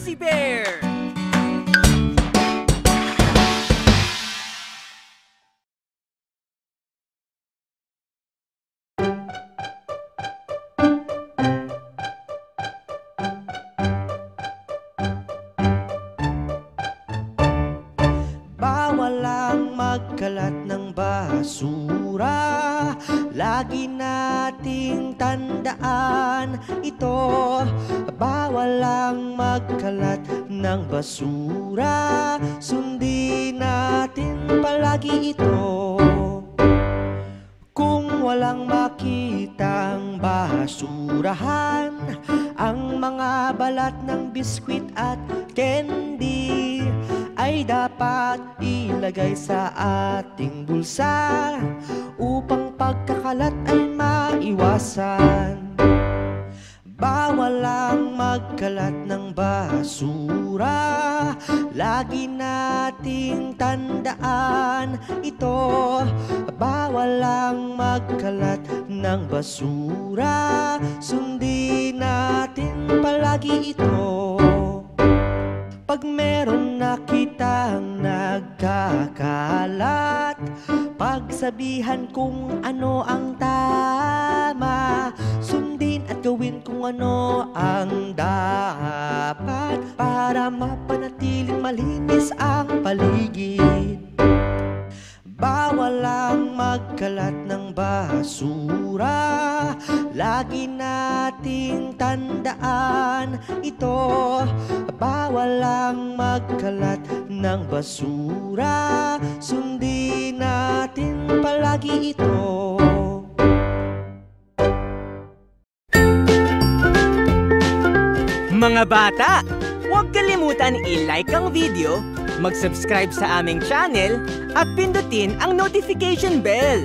Fuzzy Bear! Bawal ang magkalat ng basura, lagi nating tandaan ito. Bawal ang magkalat ng basura, sundin natin palagi ito. Kung walang makitang basurahan, ang mga balat ng biskwit at candy ay dapat ilagay sa ating bulsa upang pagkakalat ay maiwasan. Bawal ang magkalat ng basura, lagi nating tandaan ito. Bawal ang magkalat ng basura, sundin natin palagi ito. Pag meron nakitang nagkakalat, pagsabihan kung ano ang tama, sundin at gawin kung ano ang dapat para mapanatiling malinis ang paligid. Bawal ang magkalat ng basura, lagi nating tandaan ito. Bawal ang magkalat ng basura, sundin natin palagi ito. Mga bata, huwag kalimutan i-like ang video, mag-subscribe sa aming channel, at pindutin ang notification bell.